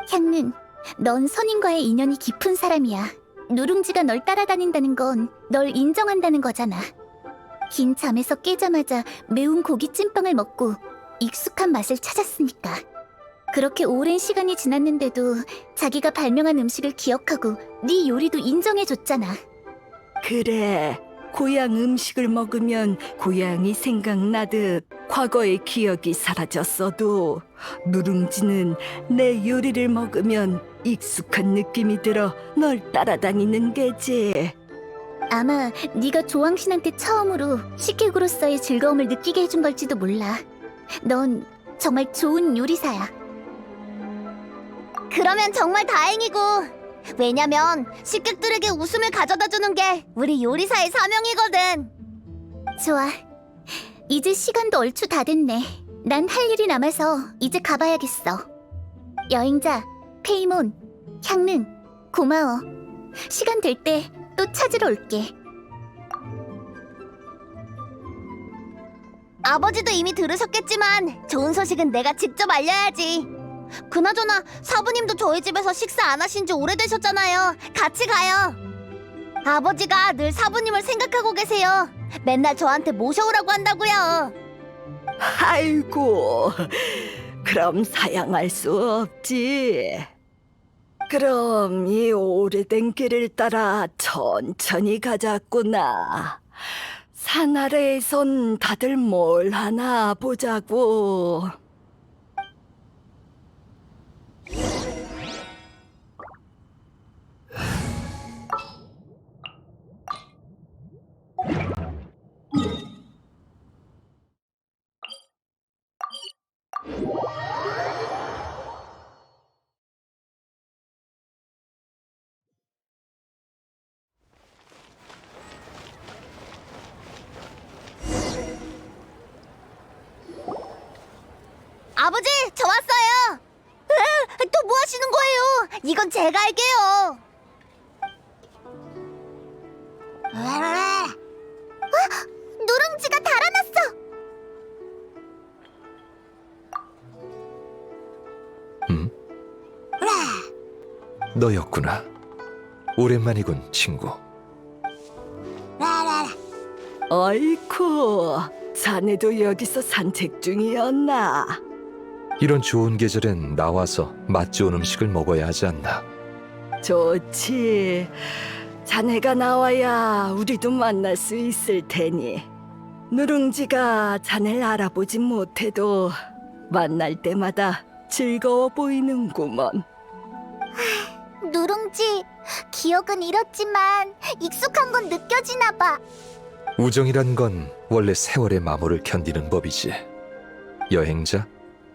향릉, 넌 선인과의 인연이 깊은 사람이야. 누룽지가 널 따라다닌다는 건 널 인정한다는 거잖아. 긴 잠에서 깨자마자 매운 고기 찐빵을 먹고 익숙한 맛을 찾았으니까. 그렇게 오랜 시간이 지났는데도 자기가 발명한 음식을 기억하고 네 요리도 인정해줬잖아. 그래, 고향 음식을 먹으면 고향이 생각나듯 과거의 기억이 사라졌어도 누룽지는 내 요리를 먹으면 익숙한 느낌이 들어 널 따라다니는 게지. 아마 네가 조왕신한테 처음으로 식객으로서의 즐거움을 느끼게 해준 걸지도 몰라. 넌 정말 좋은 요리사야. 그러면 정말 다행이고, 왜냐면 식객들에게 웃음을 가져다 주는 게 우리 요리사의 사명이거든. 좋아. 이제 시간도 얼추 다 됐네. 난 할 일이 남아서 이제 가봐야겠어. 여행자, 페이몬, 향릉, 고마워. 시간 될 때 또 찾으러 올게. 아버지도 이미 들으셨겠지만 좋은 소식은 내가 직접 알려야지. 그나저나 사부님도 저희 집에서 식사 안 하신 지 오래되셨잖아요. 같이 가요. 아버지가 늘 사부님을 생각하고 계세요. 맨날 저한테 모셔오라고 한다고요. 아이고, 그럼 사양할 수 없지. 그럼 이 오래된 길을 따라 천천히 가자꾸나. 산 아래에선 다들 뭘 하나 보자고. 아버지, 저 왔어요. 또 뭐 하시는 거예요? 이건 제가 할게요. 누룽지가 달아났어. 너였구나. 오랜만이군, 친구. 어이쿠, 자네도 여기서 산책 중이었나? 이런 좋은 계절엔 나와서 맛 좋은 음식을 먹어야 하지 않나. 좋지. 자네가 나와야 우리도 만날 수 있을 테니. 누룽지가 자네를 알아보진 못해도 만날 때마다 즐거워 보이는구먼. 누룽지, 기억은 잃었지만 익숙한 건 느껴지나 봐. 우정이란 건 원래 세월의 마모를 견디는 법이지. 여행자,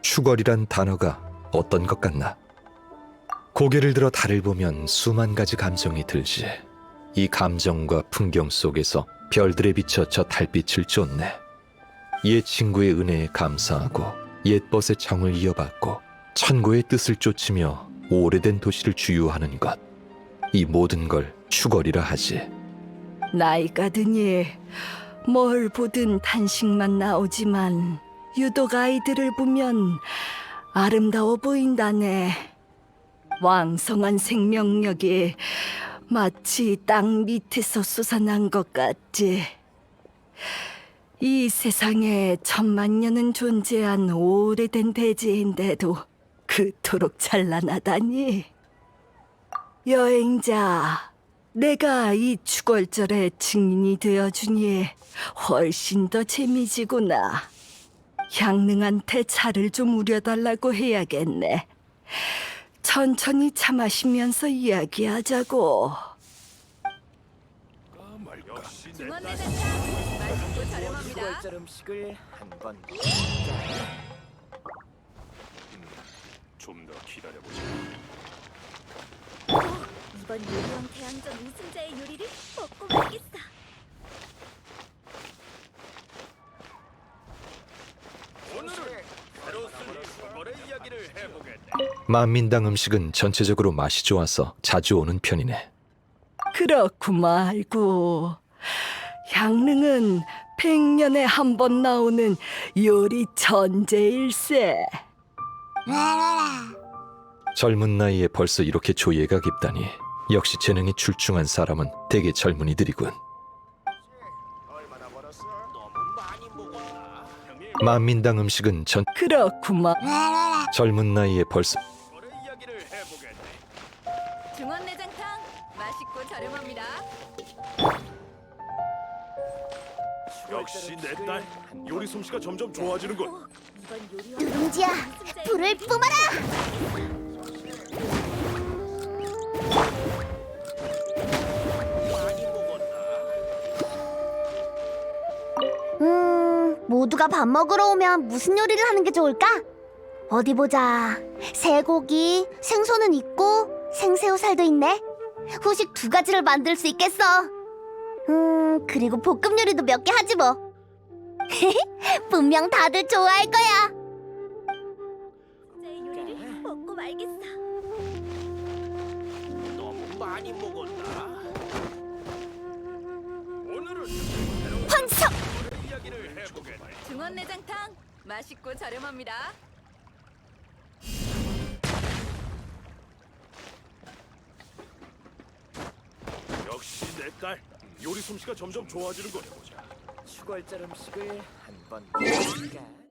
추걸이란 단어가 어떤 것 같나? 고개를 들어 달을 보면 수만 가지 감정이 들지. 이 감정과 풍경 속에서 별들에 비쳐 저 달빛을 쫓네. 옛 친구의 은혜에 감사하고 옛 벗의 정을 이어받고 천고의 뜻을 쫓으며 오래된 도시를 주유하는 것. 이 모든 걸 추걸이라 하지. 나이가 드니 뭘 보든 탄식만 나오지만 유독 아이들을 보면 아름다워 보인다네. 왕성한 생명력이 마치 땅 밑에서 솟아난 것 같지. 이 세상에 천만 년은 존재한 오래된 대지인데도 그토록 찬란하다니. 여행자, 내가 이 추걸절의 증인이 되어주니 훨씬 더 재미지구나. 향릉한테 차를 좀 우려달라고 해야겠네. 천천히 차 마시면서 이야기하자고. 좀 더 기다려보자. 이번 요리왕 대항전 우승자의 요리를 먹고 말겠어. 만민당 음식은 전체적으로 맛이 좋아서 자주 오는 편이네. 그렇고 말고 향릉은 100년에 한 번 나오는 요리 천재일세. 젊은 나이에 벌써 이렇게 조예가 깊다니. 역시 재능이 출중한 사람은 대개 젊은이들이군. 만민당 음식은 그렇구만. 젊은 나이에 벌써 중원 내장탕 맛있고 저렴합니다. 역시 내 딸 요리 솜씨가 점점 좋아지는군. 누룽지야, 불을 뿜어라. 모두가 밥 먹으러 오면 무슨 요리를 하는 게 좋을까? 어디 보자. 쇠고기, 생선은 있고 생새우살도 있네. 후식 2가지를 만들 수 있겠어. 그리고 볶음 요리도 몇 개 하지 뭐. 분명 다들 좋아할 거야. 내 요리를 먹고 말겠어. 너무 많이 먹었나? 오늘은 환석! 이야기를 해보겠네. 중원 내장탕 맛있고 저렴합니다. 역시 내 딸 요리 솜씨가 점점 좋아지는군. 추걸절 음식을 한번 먹어볼까?